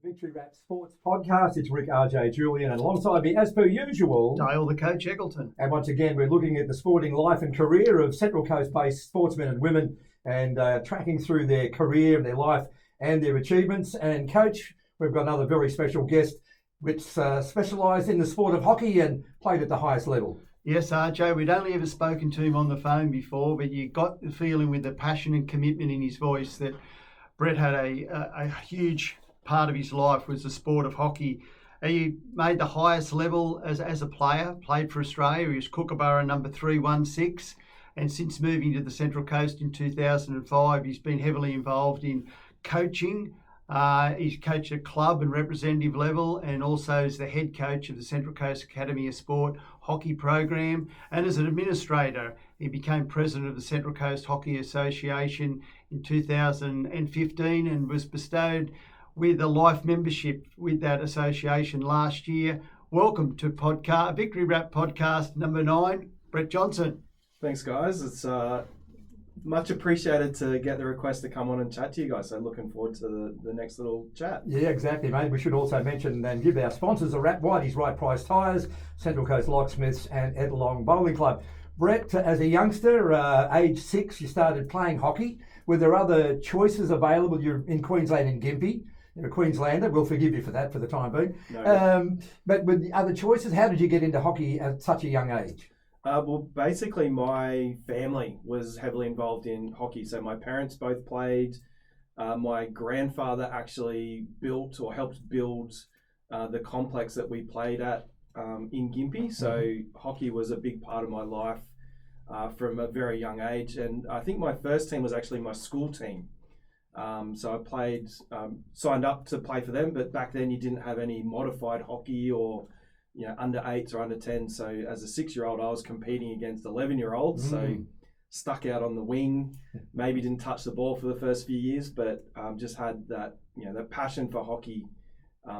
Victory Rap Sports Podcast. It's Rick, RJ, Jullienne, and alongside me, as per usual, Dale, the coach, Eggleton. And once again, we're looking at the sporting life and career of Central Coast-based sportsmen and women and tracking through their career and their life and their achievements. And Coach, we've got another very special guest which specialised in the sport of hockey and played at the highest level. Yes, RJ, we'd only ever spoken to him on the phone before, but you got the feeling with the passion and commitment in his voice that Brett had a huge part of his life was the sport of hockey. He made the highest level as a player, played for Australia. He was Kookaburra number 316, and since moving to the Central Coast in 2005, he's been heavily involved in coaching. He's coached at club and representative level, and also is the head coach of the Central Coast Academy of Sport hockey program. And as an administrator, he became president of the Central Coast Hockey Association in 2015 and was bestowed with a life membership with that association last year. Welcome to Victory Rap Podcast number 9, Brett Johnson. Thanks, guys. It's much appreciated to get the request to come on and chat to you guys. So looking forward to the next little chat. Yeah, exactly, mate. We should also mention and give our sponsors a rap. Whitey's Right Price Tyres, Central Coast Locksmiths, and Eggleton Bowling Club. Brett, as a youngster, age 6, you started playing hockey. Were there other choices available? You're in Queensland in Gympie. You're a Queenslander. We'll forgive you for that for the time being. No. But with the other choices, how did you get into hockey at such a young age? Well, basically, my family was heavily involved in hockey. So my parents both played. My grandfather actually built or helped build the complex that we played at in Gympie. So hockey was a big part of my life from a very young age. And I think my first team was actually my school team. So I played, signed up to play for them, but back then you didn't have any modified hockey or, under 8s or under 10s. So as a 6-year-old, I was competing against 11-year-olds. So stuck out on the wing, maybe didn't touch the ball for the first few years, but just had that, that passion for hockey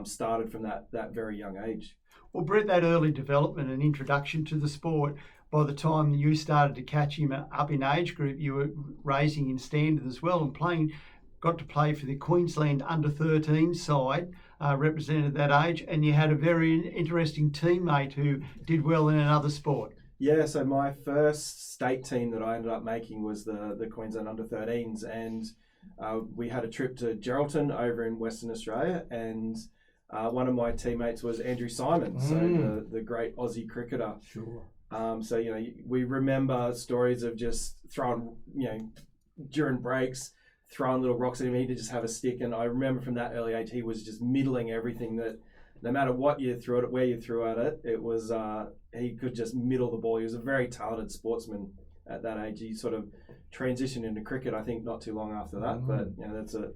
started from that very young age. Well, Brett, that early development and introduction to the sport, by the time you started to catch him up in age group, you were raising in standard as well and got to play for the Queensland under-13 side, represented that age, and you had a very interesting teammate who did well in another sport. Yeah, so my first state team that I ended up making was the Queensland under-13s, and we had a trip to Geraldton over in Western Australia, and one of my teammates was Andrew Simon, so the great Aussie cricketer. Sure. So, we remember stories of just throwing, during breaks, throwing little rocks at him. He did just have a stick, and I remember from that early age he was just middling everything. That no matter what you threw at it, where you threw at it, it was he could just middle the ball. He was a very talented sportsman at that age. He sort of transitioned into cricket, I think, not too long after that. But that's it.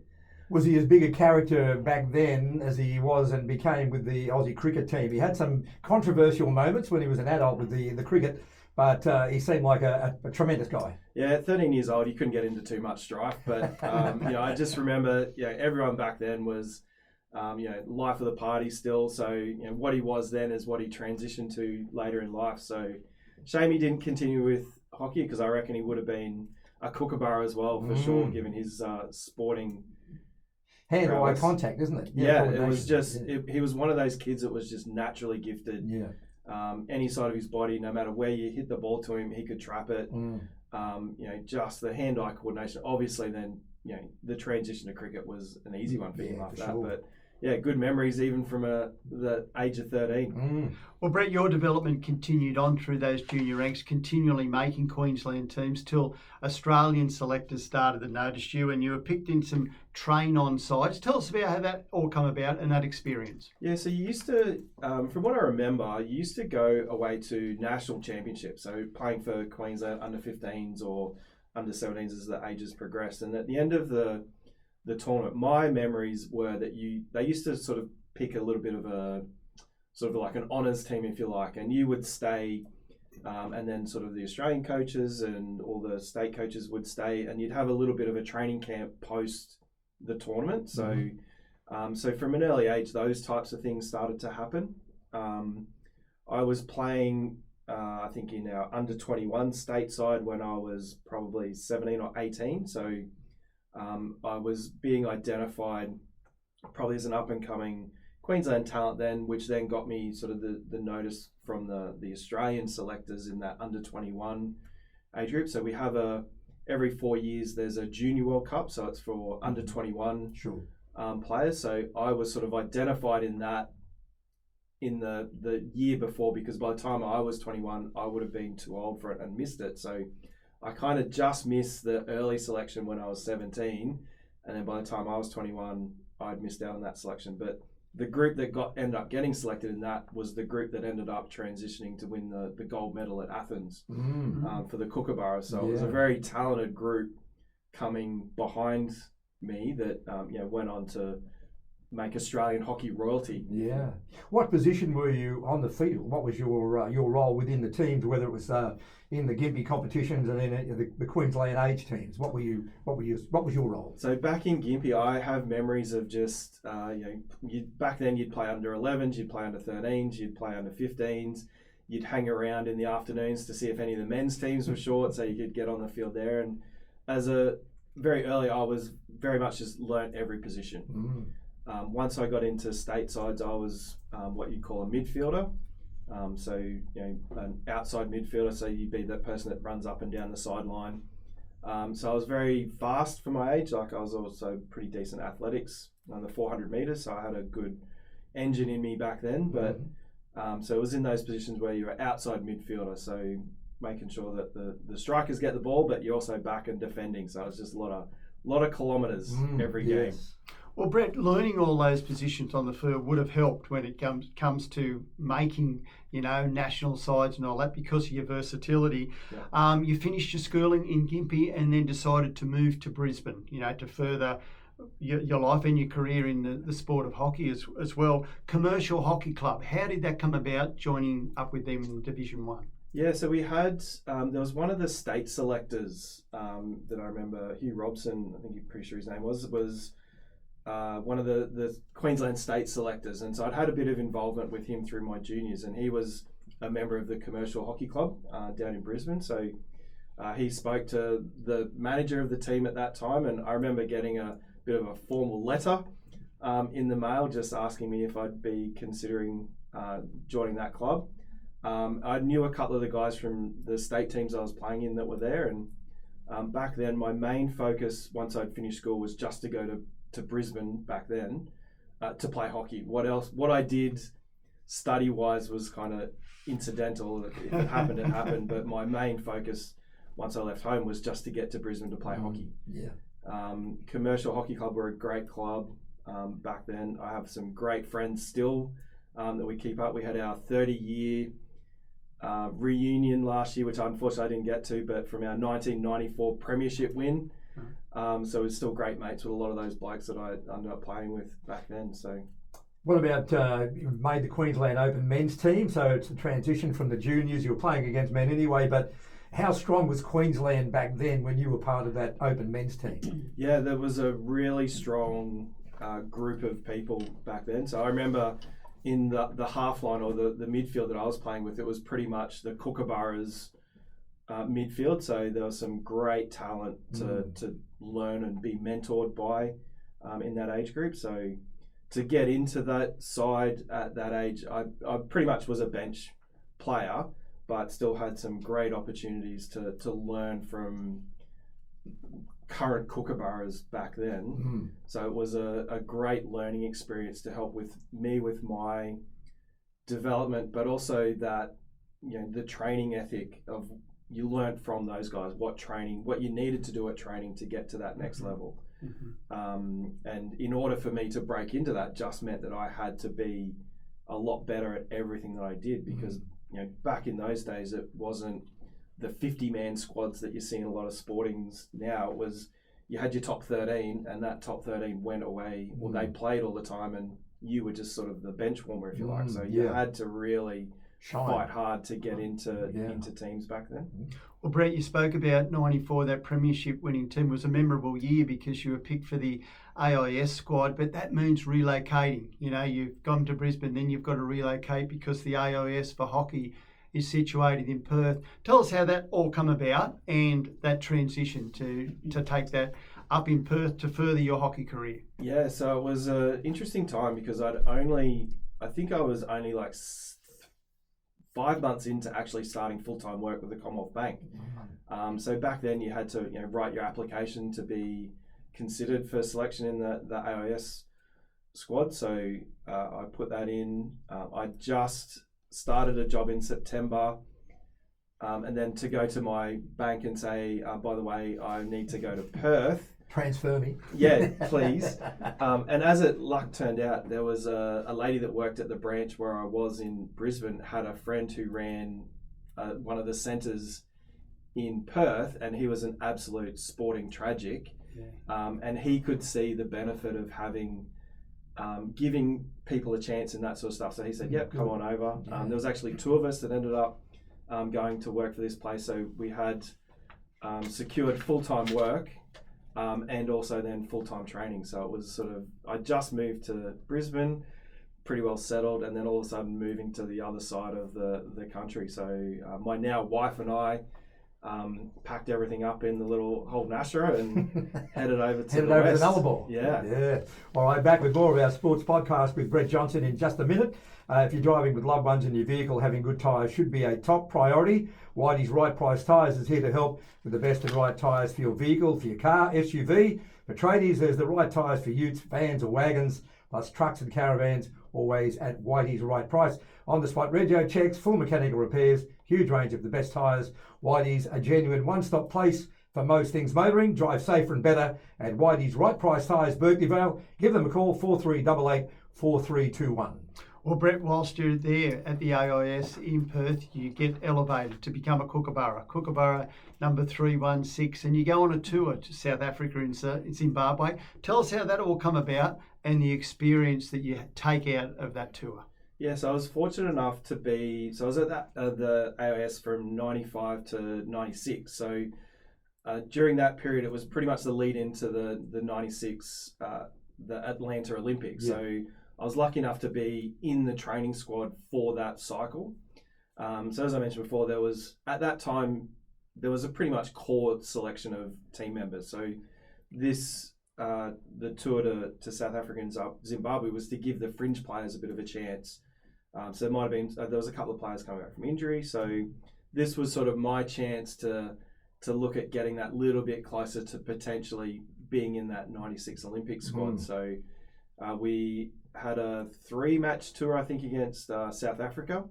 Was he as big a character back then as he was and became with the Aussie cricket team? He had some controversial moments when he was an adult with the cricket, but he seemed like a tremendous guy. Yeah, at 13 years old, he couldn't get into too much strife. But, I just remember, everyone back then was, life of the party still. So, what he was then is what he transitioned to later in life. So, shame he didn't continue with hockey, because I reckon he would have been a Kookaburra as well, for sure, given his sporting hand-eye contact, isn't it? Yeah, it was just, he was one of those kids that was just naturally gifted. Yeah. Any side of his body, no matter where you hit the ball to him, he could trap it. Just the hand-eye coordination. Obviously, then, the transition to cricket was an easy one for him after that. But good memories even from the age of 13. Well, Brett, your development continued on through those junior ranks, continually making Queensland teams till Australian selectors started to notice you, and you were picked in some train-on sides. Tell us about how that all come about and that experience. Yeah, so you used to, from what I remember, you used to go away to national championships, so playing for Queensland under-15s or under-17s as the ages progressed. And at the end of the tournament, my memories were that they used to sort of pick a little bit of a sort of like an honours team, if you like, and you would stay, and then sort of the Australian coaches and all the state coaches would stay, and you'd have a little bit of a training camp post the tournament. So, so from an early age, those types of things started to happen. I was playing, I think, in our under-21 stateside when I was probably 17 or 18. So I was being identified probably as an up-and-coming Queensland talent then, which then got me sort of the notice from the Australian selectors in that under-21 age group. So we have every 4 years there's a Junior World Cup, so it's for under-21 Sure. players. So I was sort of identified in that in the year before, because by the time I was 21, I would have been too old for it and missed it. So I kind of just missed the early selection when I was 17, and then by the time I was 21, I'd missed out on that selection. But the group that ended up getting selected in that was the group that ended up transitioning to win the gold medal at Athens for the Kookaburras. So it was a very talented group coming behind me that went on to make Australian hockey royalty. Yeah. What position were you on the field? What was your role within the teams, whether it was in the Gympie competitions and then the Queensland age teams? What was your role? So back in Gympie, I have memories of just back then you'd play under 11s, you'd play under 13s, you'd play under 15s. You'd hang around in the afternoons to see if any of the men's teams were short, so you could get on the field there. And as very early, I was very much just learnt every position. Once I got into state sides, I was what you'd call a midfielder. So an outside midfielder, so you'd be that person that runs up and down the sideline. So I was very fast for my age. Like I was also pretty decent athletics on the 400 metres, so I had a good engine in me back then. But so it was in those positions where you're outside midfielder, so making sure that the strikers get the ball, but you're also back and defending. So it's just a lot of kilometres every game. Well, Brett, learning all those positions on the field would have helped when it comes to making, national sides and all that, because of your versatility. Yeah. You finished your schooling in Gympie and then decided to move to Brisbane, to further your life and your career in the sport of hockey as well. Commercial Hockey Club, how did that come about, joining up with them in Division 1? Yeah, so we had, there was one of the state selectors that I remember, Hugh Robson, I think you're pretty sure his name was one of the Queensland state selectors, and so I'd had a bit of involvement with him through my juniors, and he was a member of the Commercial Hockey Club down in Brisbane. So he spoke to the manager of the team at that time, and I remember getting a bit of a formal letter in the mail just asking me if I'd be considering joining that club. I knew a couple of the guys from the state teams I was playing in that were there, and back then my main focus once I'd finished school was just to go to Brisbane back then to play hockey. What I did study wise was kind of incidental. If it happened, it happened. But my main focus once I left home was just to get to Brisbane to play hockey. Yeah. Commercial Hockey Club were a great club back then. I have some great friends still that we keep up. We had our 30-year reunion last year, which unfortunately I didn't get to, but from our 1994 premiership win. So it's still great mates with a lot of those blokes that I ended up playing with back then. So, what about you made the Queensland Open men's team? So it's the transition from the juniors. You were playing against men anyway, but how strong was Queensland back then when you were part of that Open men's team? Yeah, there was a really strong group of people back then. So I remember in the half line or the midfield that I was playing with, it was pretty much the Kookaburras midfield. So there was some great talent to learn and be mentored by in that age group. So to get into that side at that age, I pretty much was a bench player, but still had some great opportunities to learn from current Kookaburras back then. So it was a great learning experience to help with my development, but also that the training ethic of you learnt from those guys what you needed to do at training to get to that next level. And in order for me to break into that just meant that I had to be a lot better at everything that I did, because back in those days it wasn't the 50-man squads that you see in a lot of sportings now. It was you had your top 13 and that top 13 went away, or they played all the time and you were just sort of the bench warmer, if you like. So you had to really fight hard to get into teams back then. Well, Brett, you spoke about 94, that premiership winning team was a memorable year because you were picked for the AIS squad, but that means relocating. You've gone to Brisbane, then you've got to relocate because the AIS for hockey is situated in Perth. Tell us how that all come about and that transition to take that up in Perth to further your hockey career? Yeah, so it was an interesting time because I think I was only like 5 months into actually starting full-time work with the Commonwealth Bank. So back then you had to write your application to be considered for selection in the AIS squad. So I put that in. I just started a job in September. And then to go to my bank and say, by the way, I need to go to Perth. Transfer me. Yeah, please. And as it luck turned out, there was a lady that worked at the branch where I was in Brisbane, had a friend who ran one of the centres in Perth, and he was an absolute sporting tragic. Yeah. And he could see the benefit of having, giving people a chance and that sort of stuff. So he said, yep, come on over. Yeah. There was actually 2 of us that ended up going to work for this place. So we had secured full-time work and also then full-time training. So it was sort of, I just moved to Brisbane, pretty well settled, and then all of a sudden moving to the other side of the country. So my now wife and I packed everything up in the little Holden Astra and headed over to the west. Nullarbor. Yeah. All right, back with more of our sports podcast with Brett Johnson in just a minute. If you're driving with loved ones in your vehicle, having good tyres should be a top priority. Whitey's Right Price Tyres is here to help with the best and right tyres for your vehicle, for your car, SUV. For tradies, there's the right tyres for utes, vans or wagons, plus trucks and caravans, always at Whitey's Right Price. On-the-spot rego checks, full mechanical repairs, huge range of the best tyres. Whitey's, a genuine one-stop place for most things motoring. Drive safer and better at Whitey's Right Price Tyres, Berkeleyvale. Give them a call, 4388 4321. Well, Brett, whilst you're there at the AIS in Perth, you get elevated to become a Kookaburra number 316, and you go on a tour to South Africa and Zimbabwe. Tell us how that all come about and the experience that you take out of that tour. Yes, I was fortunate enough to be, so I was at the AIS from 95 to 96. So during that period, it was pretty much the lead into the 96, the Atlanta Olympics. Yeah. So I was lucky enough to be in the training squad for that cycle. So as I mentioned before, at that time, there was a pretty much core selection of team members. So this, the tour to South Africa and Zimbabwe was to give the fringe players a bit of a chance. So it might have been, there was a couple of players coming back from injury. So this was sort of my chance to look at getting that little bit closer to potentially being in that 96 Olympic squad. So we had a 3-match tour, I think, against South Africa.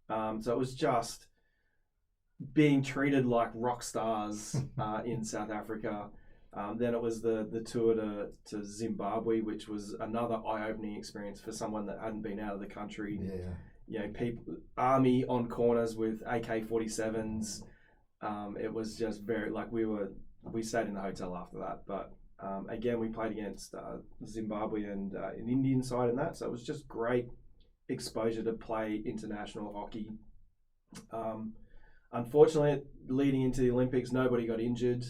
So it was just being treated like rock stars in South Africa. Then it was the tour to Zimbabwe, which was another eye-opening experience for someone that hadn't been out of the country. Yeah. People, army on corners with AK-47s. It was just very, we stayed in the hotel after that. But again, we played against Zimbabwe and an Indian side in that. So it was just great exposure to play international hockey. Unfortunately, leading into the Olympics, nobody got injured.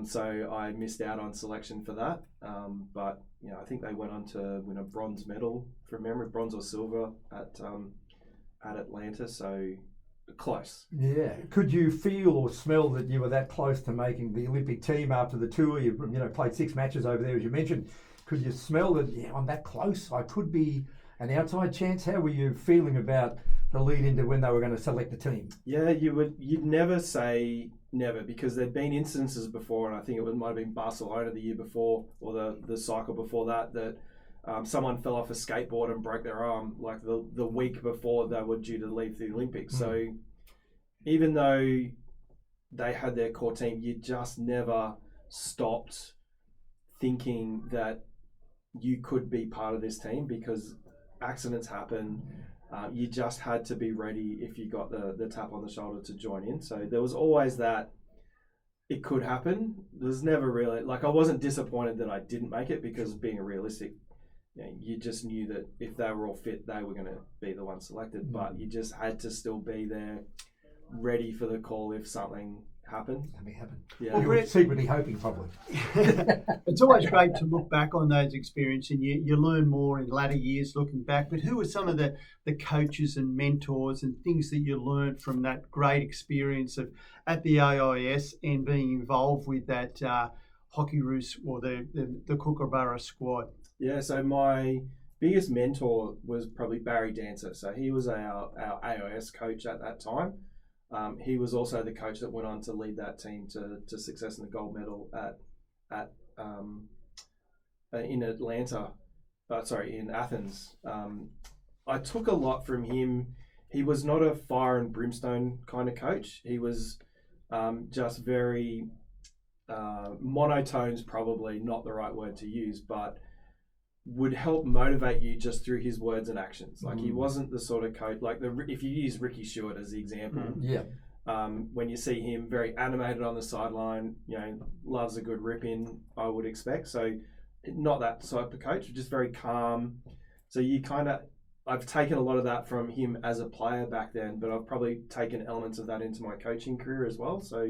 So I missed out on selection for that. But I think they went on to win a bronze medal from memory, bronze or silver at Atlanta. So close. Yeah. Could you feel or smell that you were that close to making the Olympic team after the tour? You played 6 matches over there, as you mentioned. Could you smell that? Yeah, I'm that close. I could be an outside chance. How were you feeling about the lead into when they were going to select the team? Yeah, you'd never say never, because there'd been instances before, and I think might have been Barcelona the year before, or the cycle before that someone fell off a skateboard and broke their arm like the week before they were due to leave the Olympics. So even though they had their core team, you just never stopped thinking that you could be part of this team, because accidents happen. You just had to be ready if you got the tap on the shoulder to join in. So there was always that it could happen. There's never really, I wasn't disappointed that I didn't make it, because being realistic, you just knew that if they were all fit, they were going to be the ones selected. But you just had to still be there, ready for the call if something happened. Something happened. Yeah. Well, you were secretly hoping, probably. It's always great to look back on those experiences, and you learn more in latter years looking back. But who are some of the coaches and mentors and things that you learned from that great experience of at the AIS and being involved with that Hockey Roos or the Kookaburra squad? Yeah, so my biggest mentor was probably Barry Dancer. So he was our AIS coach at that time. He was also the coach that went on to lead that team to success in the gold medal in in Athens. I took a lot from him. He was not a fire and brimstone kind of coach. He was just very monotone's probably not the right word to use, but would help motivate you just through his words and actions. Like he wasn't the sort of coach like if you use Ricky Stewart as the example. When you see him very animated on the sideline, loves a good rip in, I would expect. So not that type of coach, just very calm. So I've taken a lot of that from him as a player back then, but I've probably taken elements of that into my coaching career as well. So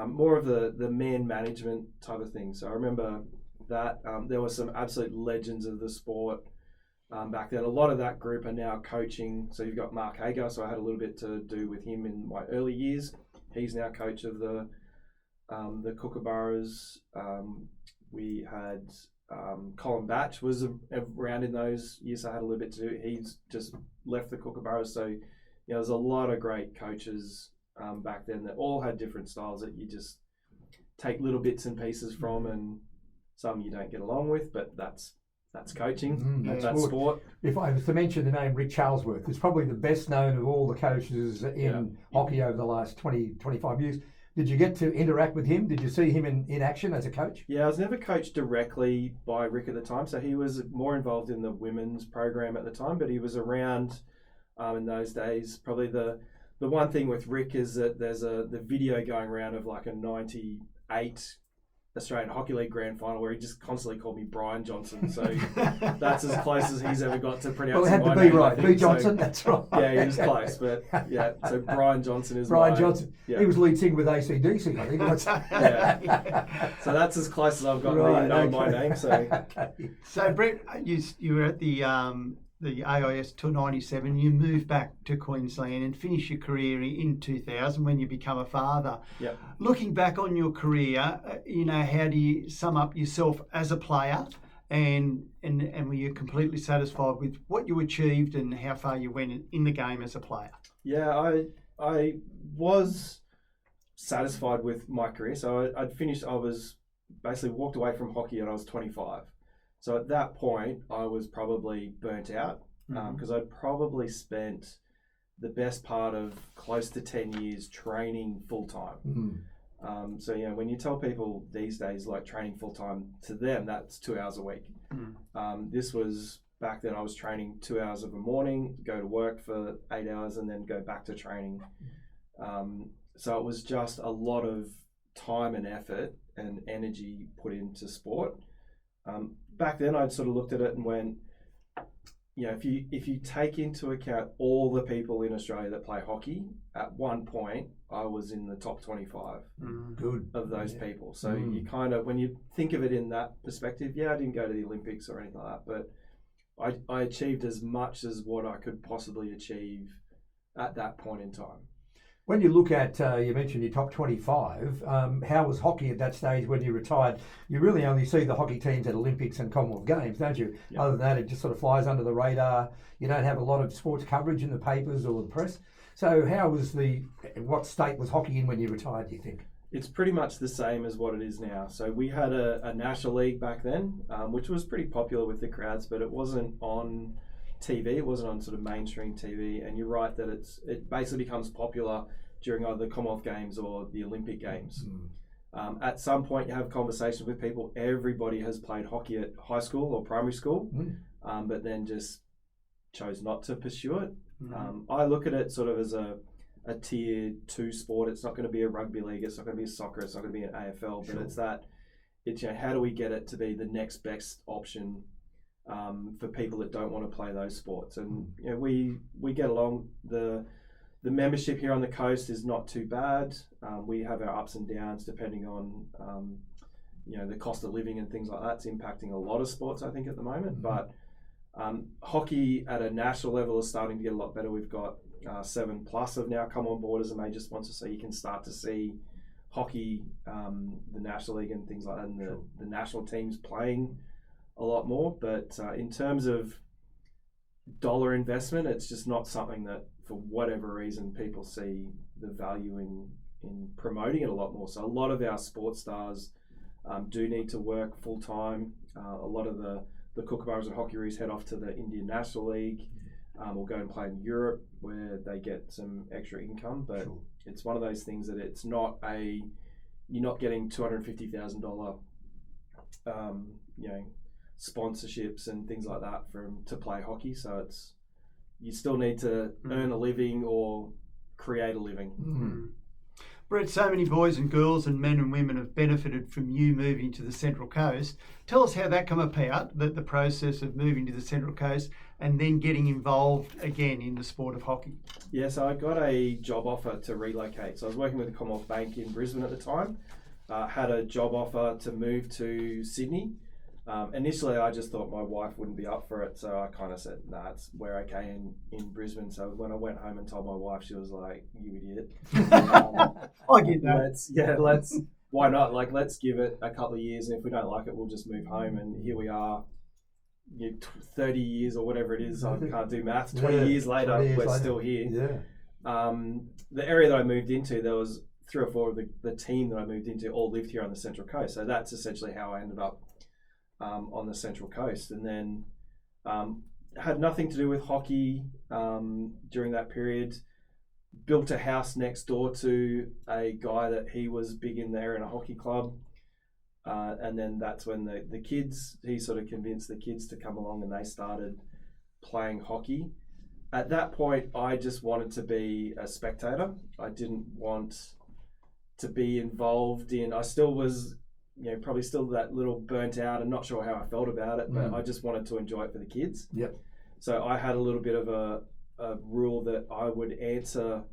more of the man management type of thing. So I remember that there were some absolute legends of the sport back then. A lot of that group are now coaching. So you've got Mark Hager. So I had a little bit to do with him in my early years. He's now coach of the Kookaburras. We had Colin Batch was around in those years. I had a little bit to do. He's just left the Kookaburras. So there's a lot of great coaches back then that all had different styles that you just take little bits and pieces from, and some you don't get along with, but that's coaching. That's sport. If I was to mention the name Rick Charlesworth, who's probably the best known of all the coaches in hockey over the last 20, 25 years. Did you get to interact with him? Did you see him in action as a coach? Yeah, I was never coached directly by Rick at the time. So he was more involved in the women's program at the time, but he was around in those days. Probably the one thing with Rick is that there's the video going around of like a 98 Australian Hockey League grand final where he just constantly called me Brian Johnson. So that's as close as he's ever got to pronouncing my name. Well, it had to be right. B. Johnson, that's right. Yeah, he was close. But yeah, so Brian Johnson is Brian Johnson. Yeah. He was lead singer with AC/DC, I think. Yeah. So that's as close as I've got to knowing my name. So, so Brett, you were at the AIS till 97. You moved back to Queensland and finished your career in 2000 when you become a father. Yep. Looking back on your career, how do you sum up yourself as a player, and were you completely satisfied with what you achieved and how far you went in the game as a player? Yeah, I was satisfied with my career. So I'd finished. I was basically walked away from hockey and I was 25. So at that point, I was probably burnt out because I'd probably spent the best part of close to 10 years training full time. So when you tell people these days like training full time, to them that's 2 hours a week. This was back then. I was training 2 hours of a morning, go to work for 8 hours, and then go back to training. So it was just a lot of time and effort and energy put into sport. Back then, I'd sort of looked at it and went, if you take into account all the people in Australia that play hockey, at one point I was in the top 25 of those people. So you kind of, when you think of it in that perspective, I didn't go to the Olympics or anything like that, but I achieved as much as what I could possibly achieve at that point in time. When you look at, you mentioned your top 25, how was hockey at that stage when you retired? You really only see the hockey teams at Olympics and Commonwealth Games, don't you? Yep. Other than that, it just sort of flies under the radar. You don't have a lot of sports coverage in the papers or the press. So what state was hockey in when you retired, do you think? It's pretty much the same as what it is now. So we had a national league back then, which was pretty popular with the crowds, but it wasn't on TV. It wasn't on sort of mainstream TV, and you're right that it basically becomes popular during either the Commonwealth Games or the Olympic Games. At some point, you have conversations with people. Everybody has played hockey at high school or primary school, but then just chose not to pursue it. I look at it sort of as a tier 2 sport. It's not going to be a rugby league. It's not going to be a soccer. It's not going to be an AFL. But it's how do we get it to be the next best option for people that don't want to play those sports. And we get along. The membership here on the coast is not too bad. We have our ups and downs depending on the cost of living and things like that. It's impacting a lot of sports, I think, at the moment. But hockey at a national level is starting to get a lot better. We've got 7+ have now come on board as a major sponsor, so you can start to see hockey, the National League and things like that, and the national teams playing a lot more. But in terms of dollar investment, it's just not something that, for whatever reason, people see the value in promoting it a lot more. So a lot of our sports stars do need to work full time. A lot of the Kookaburras and Hockeyroos head off to the Indian National League, or go and play in Europe where they get some extra income. But it's one of those things that it's not you're not getting $250,000, sponsorships and things like that to play hockey. So you still need to earn a living or create a living. Mm. Brett, so many boys and girls and men and women have benefited from you moving to the Central Coast. Tell us how that came about, the process of moving to the Central Coast and then getting involved again in the sport of hockey. Yeah, so I got a job offer to relocate. So I was working with the Commonwealth Bank in Brisbane at the time. Had a job offer to move to Sydney. Initially, I just thought my wife wouldn't be up for it, so I kind of said, nah, it's we're okay in Brisbane. So when I went home and told my wife, she was like, you idiot. I get that. Why not? Like, let's give it a couple of years, and if we don't like it, we'll just move home. And here we are, 30 years or whatever it is, I can't do maths, 20 years later, we're still here. Yeah. The area that I moved into, there was 3 or 4 of the team that I moved into all lived here on the Central Coast. So that's essentially how I ended up on the Central Coast, and then had nothing to do with hockey during that period. Built a house next door to a guy that he was big in there in a hockey club, and then that's when the kids, he sort of convinced the kids to come along and they started playing hockey. At that point, I just wanted to be a spectator. I didn't want to be involved in, I still was probably still that little burnt out and not sure how I felt about it, but I just wanted to enjoy it for the kids. Yep. So I had a little bit of a rule that I would answer,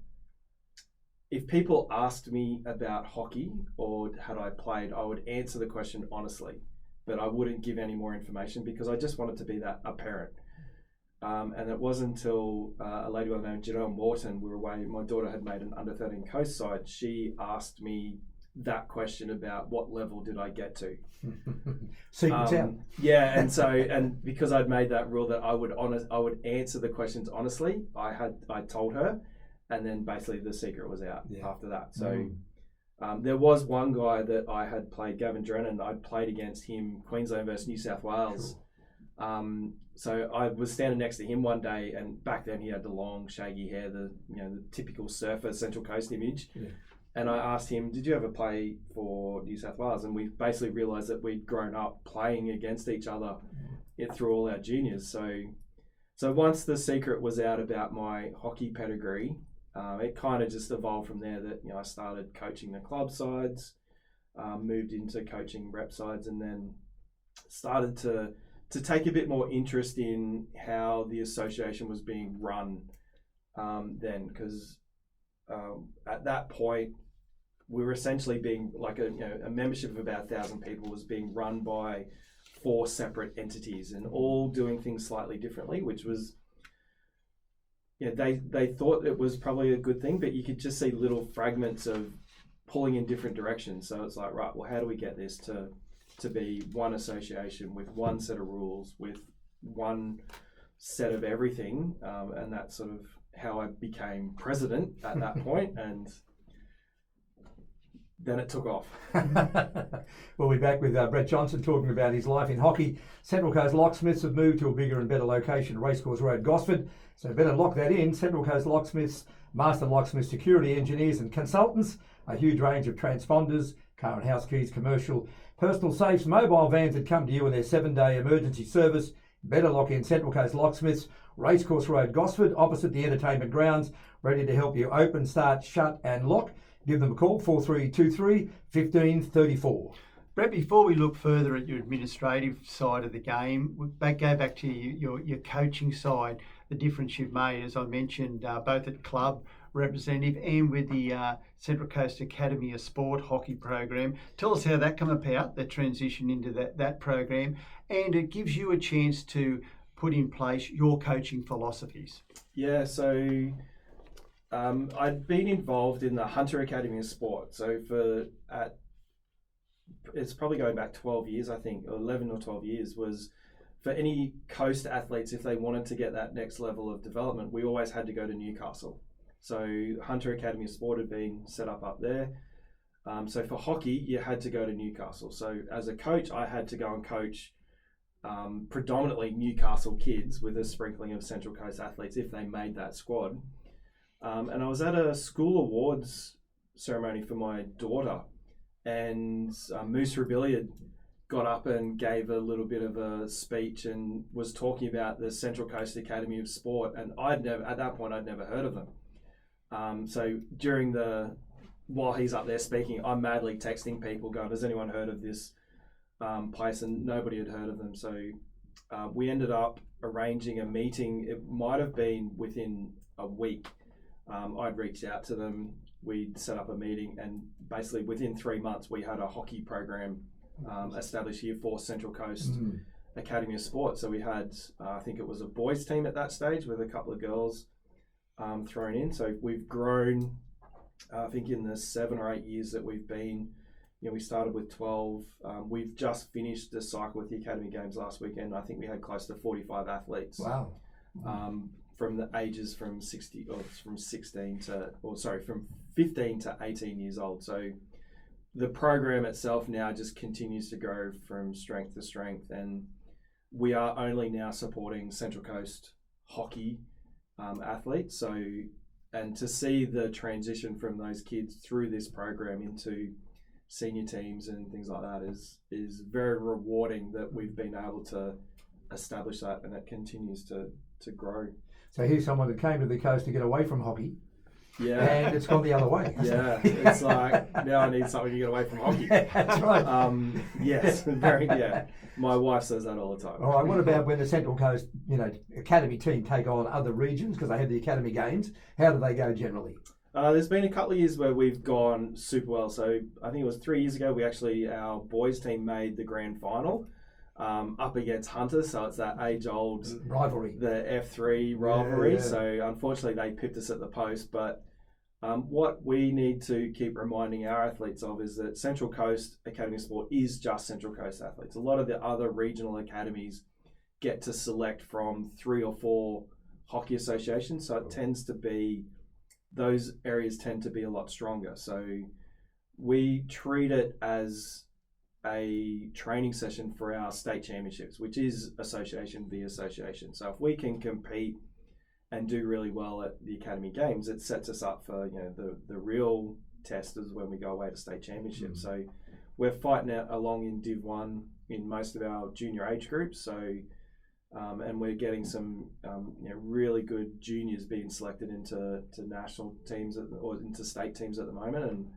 if people asked me about hockey or had I played, I would answer the question honestly, but I wouldn't give any more information because I just wanted to be a parent. And it wasn't until a lady by the name of Jullienne Morton, we were away, my daughter had made an under-13 coast side, she asked me that question about what level did I get to. Secrets out. Yeah, and because I'd made that rule that I would answer the questions honestly, I told her, and then basically the secret was out after that. So there was one guy that I had played, Gavin Drennan, I'd played against him, Queensland versus New South Wales. So I was standing next to him one day, and back then he had the long shaggy hair, the typical surfer Central Coast image. Yeah. And I asked him, did you ever play for New South Wales? And we basically realised that we'd grown up playing against each other through all our juniors. So once the secret was out about my hockey pedigree, it kind of just evolved from there that I started coaching the club sides, moved into coaching rep sides, and then started to take a bit more interest in how the association was being run then, because at that point, we were essentially being like a membership of about 1,000 people was being run by 4 separate entities and all doing things slightly differently, which was, they thought it was probably a good thing, but you could just see little fragments of pulling in different directions. So it's like, right, well, how do we get this to be one association with one set of rules, with one set of everything, and that's sort of how I became president at that point, and then it took off. We'll be back with Brett Johnson talking about his life in hockey. Central Coast Locksmiths have moved to a bigger and better location, Racecourse Road, Gosford. So better lock that in. Central Coast Locksmiths, master locksmith security engineers and consultants, a huge range of transponders, car and house keys, commercial, personal safes, mobile vans that come to you in their 7-day emergency service. Better lock in Central Coast Locksmiths, Racecourse Road, Gosford, opposite the entertainment grounds, ready to help you open, start, shut and lock. Give them a call, 4323 1534. Brett, before we look further at your administrative side of the game, go back to your coaching side, the difference you've made, as I mentioned, both at club representative and with the Central Coast Academy of Sport hockey program. Tell us how that came about, the transition into that program, and it gives you a chance to put in place your coaching philosophies. Yeah, so I'd been involved in the Hunter Academy of Sport. So it's probably going back 12 years, I think, or 11 or 12 years, was for any coast athletes, if they wanted to get that next level of development, we always had to go to Newcastle. So Hunter Academy of Sport had been set up there. So for hockey, you had to go to Newcastle. So as a coach, I had to go and coach predominantly Newcastle kids with a sprinkling of Central Coast athletes if they made that squad. And I was at a school awards ceremony for my daughter, and Moose Rebellion got up and gave a little bit of a speech and was talking about the Central Coast Academy of Sport, and at that point I'd never heard of them. So while he's up there speaking, I'm madly texting people going, has anyone heard of this place? And nobody had heard of them. So we ended up arranging a meeting. It might have been within a week. I'd reached out to them, we'd set up a meeting, and basically within 3 months we had a hockey program established here for Central Coast Academy of Sport. So we had, I think it was a boys team at that stage with a couple of girls thrown in. So we've grown, I think in the 7 or 8 years that we've been, we started with 12. We've just finished the cycle with the Academy Games last weekend. I think we had close to 45 athletes. Wow. From the ages from 15 to 18 years old. So the program itself now just continues to grow from strength to strength, and we are only now supporting Central Coast hockey athletes. So, and to see the transition from those kids through this program into senior teams and things like that is very rewarding, that we've been able to establish that, and it continues to grow. So here's someone that came to the coast to get away from hockey. Yeah. And it's gone the other way. Yeah. It's like, now I need something to get away from hockey. That's right. Yes. Yeah. My wife says that all the time. All right. What about when the Central Coast, Academy team take on other regions, because they have the Academy Games? How do they go generally? There's been a couple of years where we've gone super well. So I think it was 3 years ago, our boys team made the grand final. Up against Hunter, so it's that age-old rivalry, the F3 rivalry. Yeah. So unfortunately, they pipped us at the post. But what we need to keep reminding our athletes of is that Central Coast Academy of Sport is just Central Coast athletes. A lot of the other regional academies get to select from 3 or 4 hockey associations, so it tends to be, those areas tend to be a lot stronger. So we treat it as a training session for our state championships, which is association v association. So if we can compete and do really well at the Academy Games, it sets us up for the real test is when we go away to state championships. So we're fighting out along in Div 1 in most of our junior age groups. So and we're getting some really good juniors being selected into national teams or into state teams at the moment, and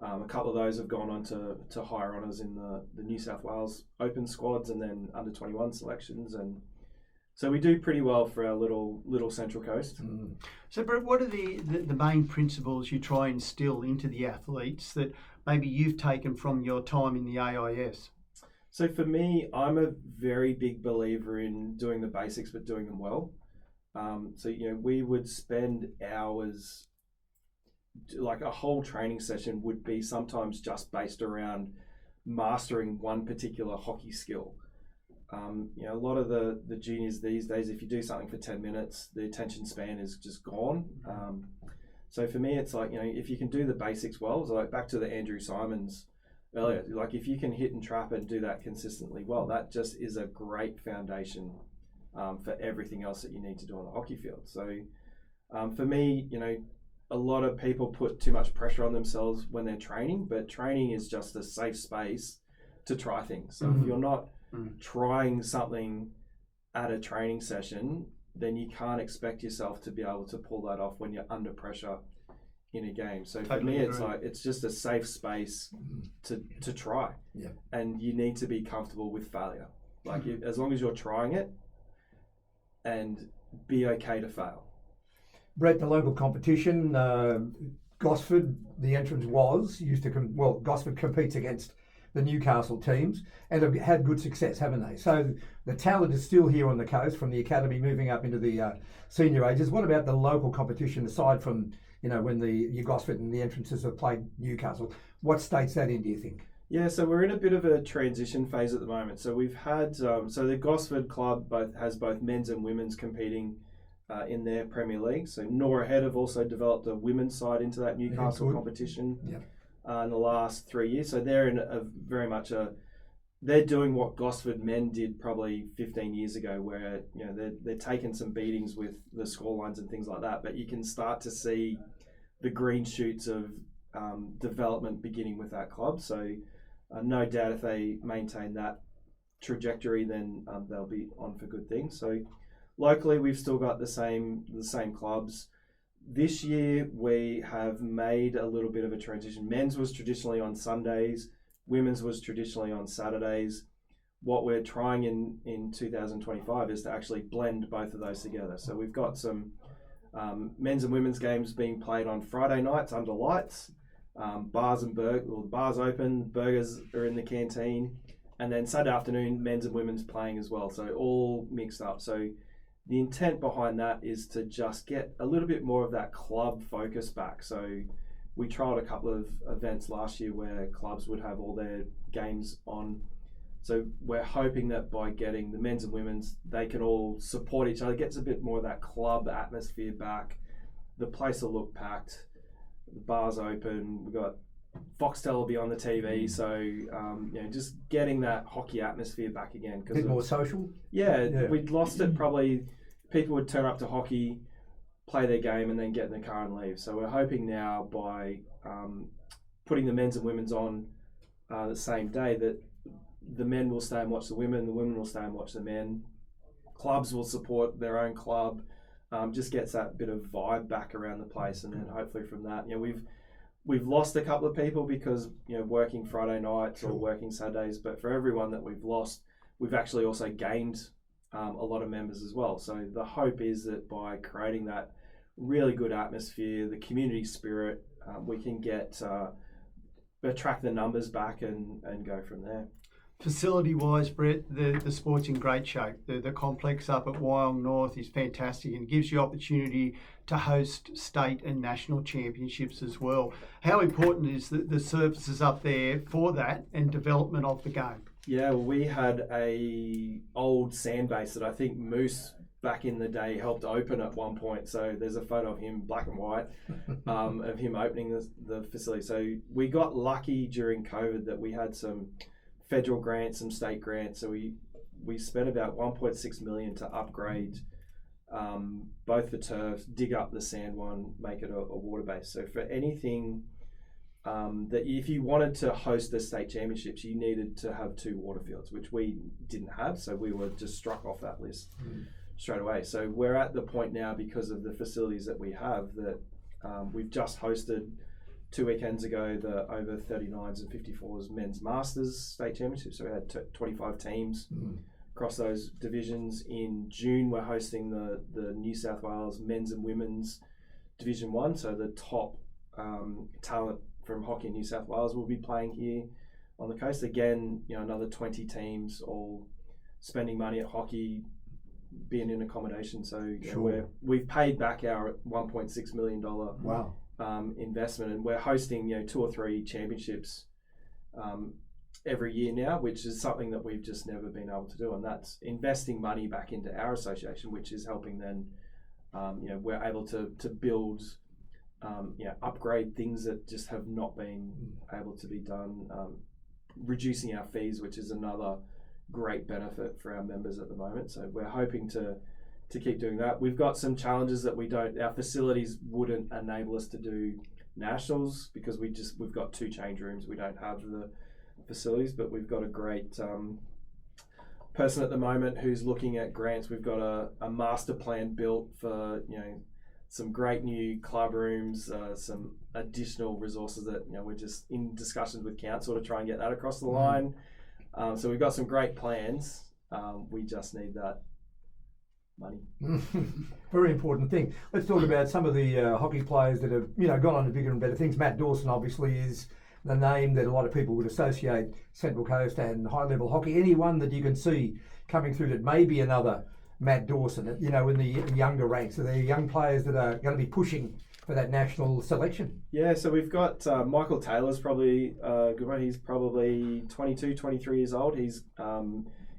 a couple of those have gone on to higher honours in the New South Wales Open squads and then under 21 selections, and so we do pretty well for our little Central Coast. So, Brett, what are the main principles you try and instill into the athletes that maybe you've taken from your time in the AIS? So for me, I'm a very big believer in doing the basics but doing them well. So we would spend hours, like a whole training session would be sometimes just based around mastering one particular hockey skill. A lot of the juniors these days, if you do something for 10 minutes, the attention span is just gone. So for me, it's like, if you can do the basics well, so like back to the Andrew Simons earlier, like if you can hit and trap and do that consistently well, that just is a great foundation for everything else that you need to do on the hockey field. So for me, a lot of people put too much pressure on themselves when they're training, but training is just a safe space to try things. So if you're not trying something at a training session, then you can't expect yourself to be able to pull that off when you're under pressure in a game. So for me, it's like, it's just a safe space to try. Yeah. And you need to be comfortable with failure. Like as long as you're trying it, and be okay to fail. Brett, the local competition, Gosford, the entrance used to Gosford competes against the Newcastle teams and have had good success, haven't they? So the talent is still here on the coast from the academy moving up into the senior ages. What about the local competition aside from, when the Gosford and the entrances have played Newcastle? What state's that in, do you think? Yeah, so we're in a bit of a transition phase at the moment. So we've had, so the Gosford club has both men's and women's competing in their Premier League. So Nora Head have also developed a women's side into that Newcastle competition in the last 3 years. So they're in they're doing what Gosford men did probably 15 years ago, where they're taking some beatings with the scorelines and things like that. But you can start to see the green shoots of development beginning with that club. So no doubt if they maintain that trajectory, then they'll be on for good things. So locally, we've still got the same clubs. This year, we have made a little bit of a transition. Men's was traditionally on Sundays. Women's was traditionally on Saturdays. What we're trying in 2025 is to actually blend both of those together. So we've got some men's and women's games being played on Friday nights under lights. Bars open, burgers are in the canteen, and then Saturday afternoon, men's and women's playing as well. So all mixed up. So the intent behind that is to just get a little bit more of that club focus back. So we trialled a couple of events last year where clubs would have all their games on. So we're hoping that by getting the men's and women's, they can all support each other, gets a bit more of that club atmosphere back. The place will look packed. The bar's open. We've got Foxtel will be on the TV. So, just getting that hockey atmosphere back again. A bit more social? Yeah, we'd lost it probably. People would turn up to hockey, play their game, and then get in the car and leave. So we're hoping now by putting the men's and women's on the same day that the men will stay and watch the women will stay and watch the men. Clubs will support their own club. Just gets that bit of vibe back around the place, and then hopefully from that, we've lost a couple of people because working Friday nights or working Saturdays. But for everyone that we've lost, we've actually also gained a lot of members as well. So the hope is that by creating that really good atmosphere, the community spirit, we can attract the numbers back and go from there. Facility-wise, Brett, the sport's in great shape. The complex up at Wyong North is fantastic and gives you opportunity to host state and national championships as well. How important is the services up there for that and development of the game? Yeah, well, we had a old sand base that I think Moose back in the day helped open at one point. So there's a photo of him, black and white, of him opening the facility. So we got lucky during COVID that we had some federal grants, some state grants. So we spent about 1.6 million to upgrade both the turfs, dig up the sand one, make it a water base. So for anything that if you wanted to host the state championships, you needed to have 2 water fields, which we didn't have. So we were just struck off that list straight away. So we're at the point now, because of the facilities that we have, that we've just hosted 2 weekends ago the over 39s and 54s men's masters state championships. So we had 25 teams across those divisions. In June, we're hosting the New South Wales men's and women's Division 1. So the top talent from hockey in New South Wales will be playing here on the coast. Again, another 20 teams all spending money at hockey, being in accommodation. So we've paid back our $1.6 million investment, and we're hosting 2 or 3 championships every year now, which is something that we've just never been able to do, and that's investing money back into our association, which is helping then we're able to build upgrade things that just have not been able to be done, reducing our fees, which is another great benefit for our members at the moment. So we're hoping to keep doing that. We've got some challenges that our facilities wouldn't enable us to do nationals because we've got 2 change rooms. We don't have the facilities, but we've got a great person at the moment who's looking at grants. We've got a master plan built for some great new club rooms, some additional resources that we're just in discussions with council to try and get that across the line. So we've got some great plans. We just need that money. Very important thing. Let's talk about some of the hockey players that have gone on to bigger and better things. Matt Dawson obviously is the name that a lot of people would associate Central Coast and high-level hockey. Anyone that you can see coming through that may be another Matt Dawson, you know, in the younger ranks? Are there young players that are going to be pushing for that national selection? Yeah, so we've got Michael Taylor's probably a good one. He's probably 22, 23 years old. He's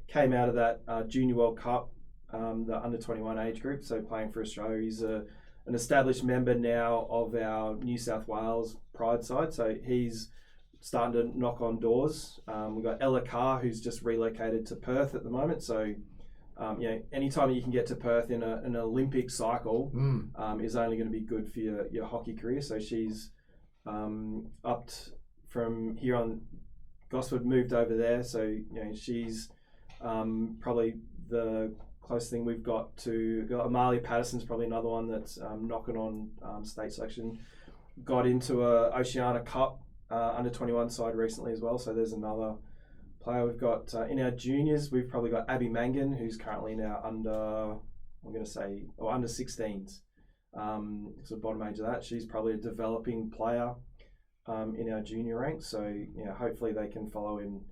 came out of that Junior World Cup, the under-21 age group, so playing for Australia. He's an established member now of our New South Wales Pride side, so he's starting to knock on doors. We've got Ella Carr, who's just relocated to Perth at the moment, so anytime you can get to Perth in an Olympic cycle is only going to be good for your hockey career. So she's upped from here on. Gosford moved over there, so she's probably the closest thing we've got to. Amalia Patterson's probably another one that's knocking on state selection. Got into a Oceania Cup under-21 side recently as well, so there's another player. We've got in our juniors, we've probably got Abby Mangan, who's currently in our under-16s. So bottom age of that, she's probably a developing player in our junior ranks. So hopefully they can follow in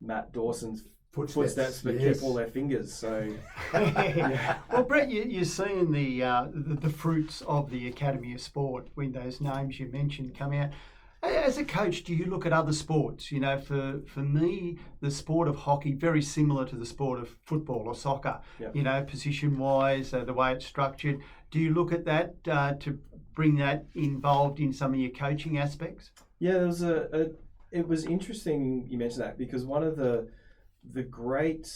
Matt Dawson's footsteps, but keep all their fingers. So Well, Brett, you're seeing the fruits of the Academy of Sport when those names you mentioned come out. As a coach, do you look at other sports? For me, the sport of hockey, very similar to the sport of football or soccer, position-wise, the way it's structured. Do you look at that to bring that involved in some of your coaching aspects? Yeah, there was it was interesting you mentioned that, because one of the great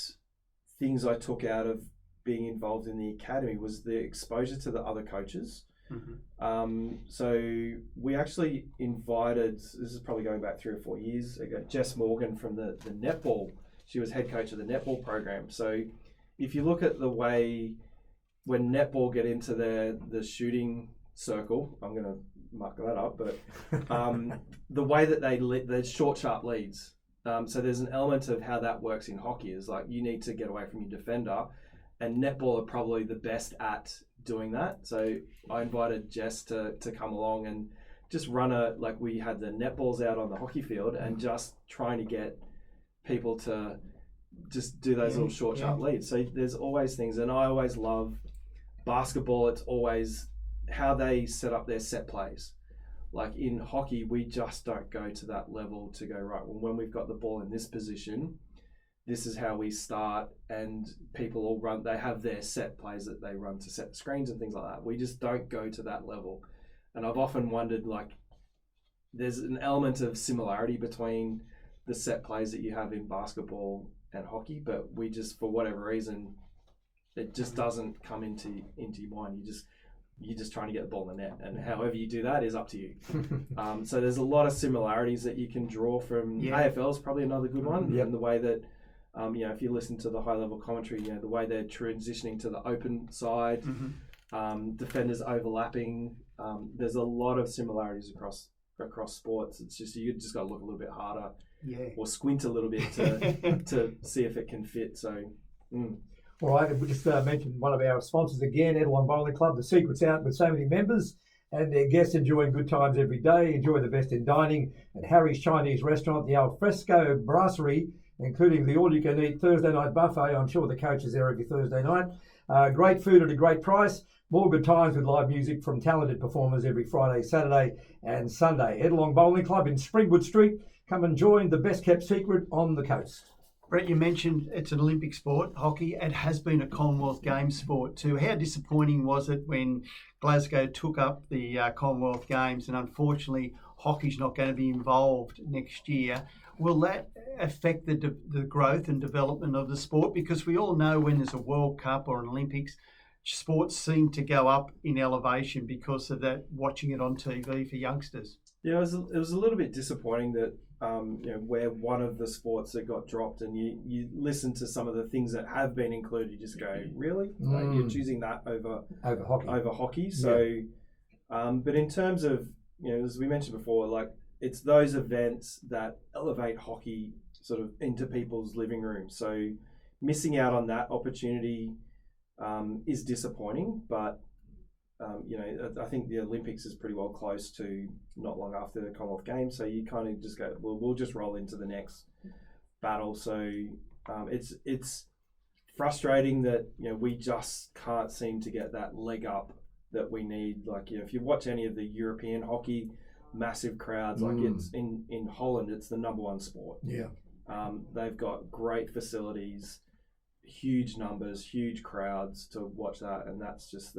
things I took out of being involved in the academy was the exposure to the other coaches. Mm-hmm. So we actually invited, this is probably going back 3 or 4 years ago, Jess Morgan from the netball. She was head coach of the netball program. So if you look at the way when netball get into the shooting circle, I'm going to muck that up, but the way that there's short, sharp leads. So there's an element of how that works in hockey is like you need to get away from your defender, and netball are probably the best at doing that. So I invited Jess to come along and just run we had the netballs out on the hockey field and just trying to get people to just do those little short, sharp leads. So there's always things, and I always love basketball. It's always how they set up their set plays. Like in hockey, we just don't go to that level to go, right, well, when we've got the ball in this position, this is how we start, and people all run, they have their set plays that they run to set screens and things like that. We just don't go to that level. And I've often wondered, there's an element of similarity between the set plays that you have in basketball and hockey, but we just, for whatever reason, it just doesn't come into your mind. You're just trying to get the ball in the net, and however you do that is up to you. So there's a lot of similarities that you can draw from AFL is probably another good one, and the way that if you listen to the high level commentary, the way they're transitioning to the open side, defenders overlapping. There's a lot of similarities across sports. It's just you just got to look a little bit harder, or squint a little bit to see if it can fit. So. All right, we just mentioned one of our sponsors again, Eggleton Bowling Club. The secret's out with so many members and their guests enjoying good times every day. Enjoy the best in dining at Harry's Chinese Restaurant, the Al Fresco Brasserie, including the all-you-can-eat Thursday night buffet. I'm sure the coach is there every Thursday night. Great food at a great price. More good times with live music from talented performers every Friday, Saturday and Sunday. Eggleton Bowling Club in Springwood Street. Come and join the best-kept secret on the coast. Brett, you mentioned it's an Olympic sport, hockey. It has been a Commonwealth Games sport too. How disappointing was it when Glasgow took up the Commonwealth Games, and unfortunately hockey's not going to be involved next year? Will that affect the growth and development of the sport? Because we all know when there's a World Cup or an Olympics, sports seem to go up in elevation because of that, watching it on TV for youngsters. Yeah, it was a little bit disappointing that we're one of the sports that got dropped, and you listen to some of the things that have been included, you just go, really? You're choosing that over hockey. So, but in terms of, as we mentioned before, it's those events that elevate hockey sort of into people's living rooms. So missing out on that opportunity is disappointing, but I think the Olympics is pretty well close to not long after the Commonwealth Games. So you kind of just go, well, we'll just roll into the next battle. So it's frustrating that we just can't seem to get that leg up that we need. Like if you watch any of the European hockey, massive crowds. Like it's in Holland, it's the number one sport. Yeah. They've got great facilities, huge numbers, huge crowds to watch that, and that's just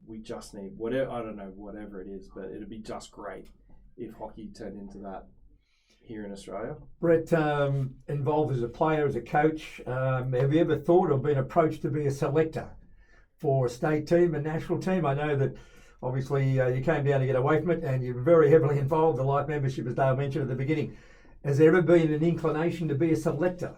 we just need whatever. I don't know, whatever it is, but it'd be just great if hockey turned into that here in Australia. Brett, involved as a player, as a coach, have you ever thought or been approached to be a selector for a state team, a national team? I know that obviously you came down to get away from it, and you're very heavily involved. The life membership, as Dale mentioned at the beginning. Has there ever been an inclination to be a selector?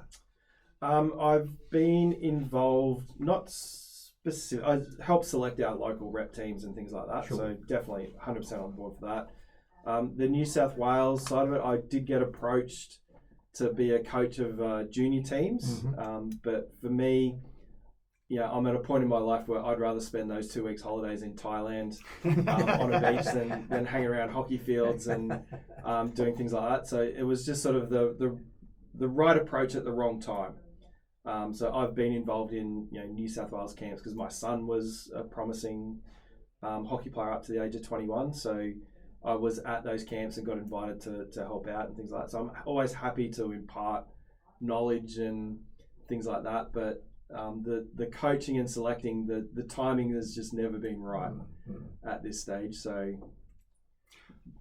I've been involved, not specific. I help select our local rep teams and things like that. Sure. So definitely 100% on board for that. The New South Wales side of it, I did get approached to be a coach of junior teams. But for me, I'm at a point in my life where I'd rather spend those 2 weeks holidays in Thailand on a beach than hang around hockey fields and doing things like that. So it was just sort of the right approach at the wrong time. So I've been involved in New South Wales camps because my son was a promising hockey player up to the age of 21. So I was at those camps and got invited to help out and things like that. So I'm always happy to impart knowledge and things like that. But the coaching and selecting, the timing has just never been right at this stage. So,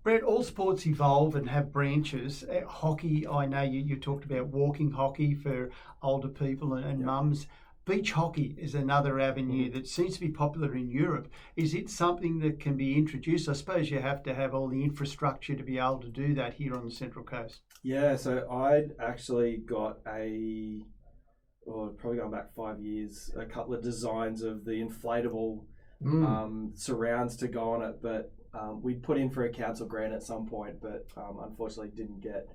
Brett, all sports evolve and have branches. Hockey, I know you talked about walking hockey for older people and mums. Beach hockey is another avenue that seems to be popular in Europe. Is it something that can be introduced? I suppose you have to have all the infrastructure to be able to do that here on the Central Coast. Yeah, so I'd actually got probably going back 5 years, a couple of designs of the inflatable surrounds to go on it, but we put in for a council grant at some point, but unfortunately didn't get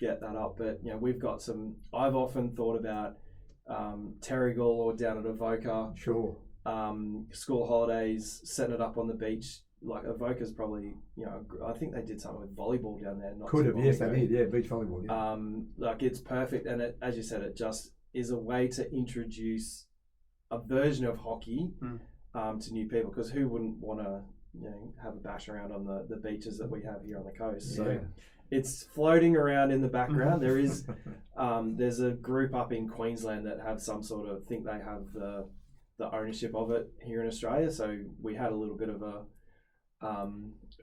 that up. But we've got some. I've often thought about Terrigal or down at Avoca. Sure. School holidays, setting it up on the beach. Like Avoca's probably, I think they did something with volleyball down there. Could have, yes, they did. Yeah, beach volleyball. Yeah. Like it's perfect, and it, as you said, it just is a way to introduce a version of hockey to new people, because who wouldn't want to have a bash around on the beaches that we have here on the coast. So it's floating around in the background. There is there's a group up in Queensland that have some sort of, think they have the ownership of it here in Australia. So we had a little bit of a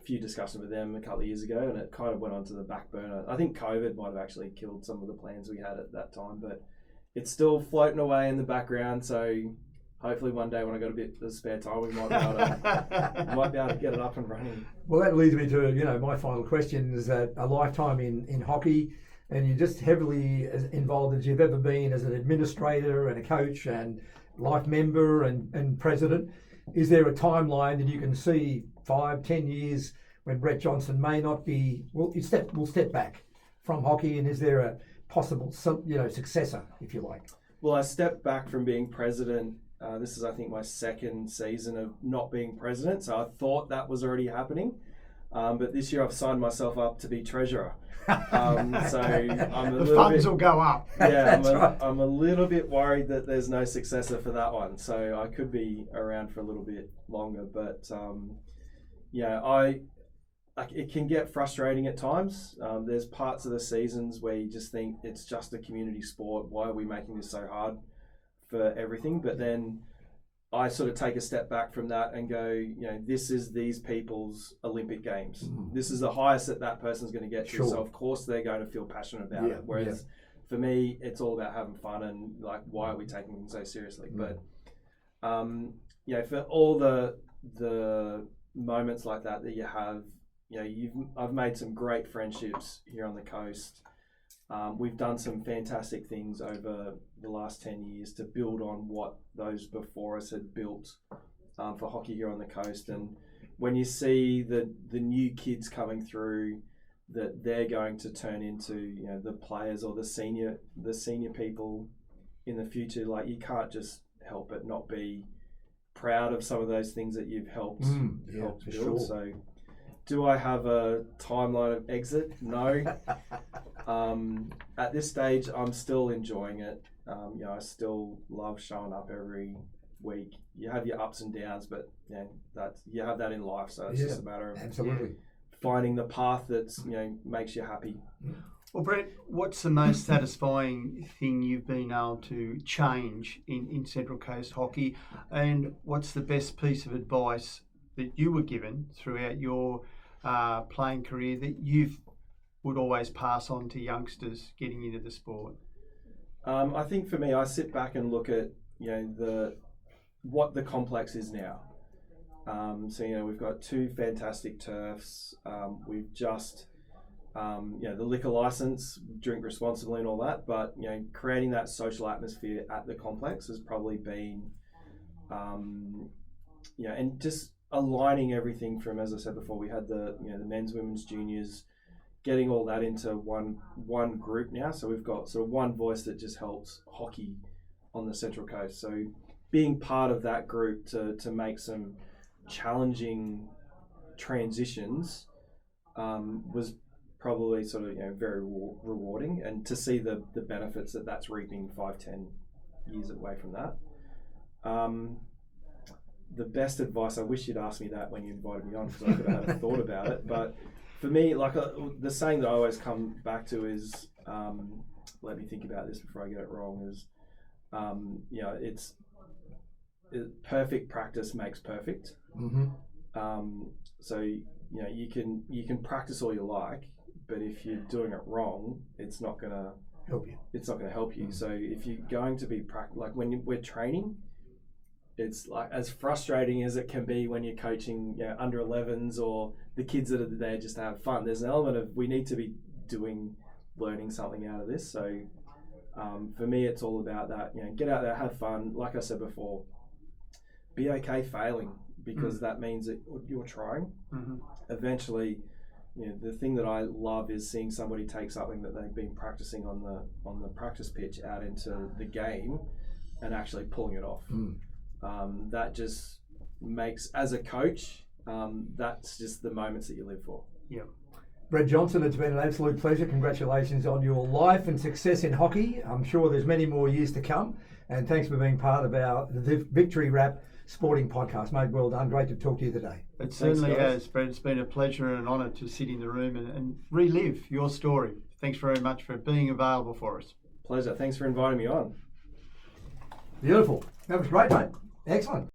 few discussions with them a couple of years ago, and it kind of went onto the back burner. I think COVID might have actually killed some of the plans we had at that time, but it's still floating away in the background. So hopefully one day when I got a bit of spare time, we might be able to get it up and running. Well, that leads me to my final question: is that a lifetime in hockey, and you're just heavily as involved as you've ever been as an administrator and a coach and life member and president. Is there a timeline that you can see 5-10 years when Brett Johnson may not be? We'll step back from hockey, and is there a possible successor, if you like? Well, I stepped back from being president. This is, I think, my second season of not being president, so I thought that was already happening. But this year I've signed myself up to be treasurer. So I'm the funds will go up. Yeah, I'm a little bit worried that there's no successor for that one. So I could be around for a little bit longer. But it can get frustrating at times. There's parts of the seasons where you just think it's just a community sport. Why are we making this so hard for everything? But then I sort of take a step back from that and go, this is these people's Olympic Games. This is the highest that person's going to get to. So of course they're going to feel passionate about it. Whereas for me, it's all about having fun and like, why are we taking things so seriously? But for all the moments like that you have, I've made some great friendships here on the coast. We've done some fantastic things over the last 10 years to build on what those before us had built for hockey here on the coast. And when you see the new kids coming through, that they're going to turn into the players or the senior people in the future, like you can't just help but not be proud of some of those things that you've helped for build. sure. So, do I have a timeline of exit? No. At this stage, I'm still enjoying it. I still love showing up every week. You have your ups and downs, but you have that in life. So it's just a matter of absolutely finding the path that's makes you happy. Well, Brett, what's the most satisfying thing you've been able to change in Central Coast hockey, and what's the best piece of advice that you were given throughout your playing career that you would always pass on to youngsters getting into the sport? I think for me, I sit back and look at what the complex is now. So we've got 2 fantastic turfs. We've just the liquor license, drink responsibly and all that, but creating that social atmosphere at the complex has probably been and just aligning everything from, as I said before, we had the men's, women's, juniors, getting all that into one group now. So we've got sort of one voice that just helps hockey on the Central Coast. So being part of that group to make some challenging transitions was probably sort of very rewarding, and to see the benefits that's reaping 5-10 years away from that. The best advice, I wish you'd asked me that when you invited me on, because I could have had a thought about it. But for me, the saying that I always come back to is, let me think about this before I get it wrong, is, perfect practice makes perfect. So you can practice all you like, but if you're doing it wrong, it's not going to help you. It's not going to help you. So if you're going to be when we're training, it's like as frustrating as it can be when you're coaching under 11s or the kids that are there just to have fun. There's an element of we need to be learning something out of this. So for me, it's all about that. Get out there, have fun. Like I said before, be okay failing, because that means that you're trying. Eventually, the thing that I love is seeing somebody take something that they've been practicing on the practice pitch out into the game and actually pulling it off. That just makes, as a coach, that's just the moments that you live for. Yeah. Brett Johnson, it's been an absolute pleasure. Congratulations on your life and success in hockey. I'm sure there's many more years to come. And thanks for being part of the Victory Rap Sporting Podcast. Mate, well done. Great to talk to you today. It certainly has, Brett. It's been a pleasure and an honour to sit in the room and relive your story. Thanks very much for being available for us. Pleasure. Thanks for inviting me on. Beautiful. That was great, mate. Excellent.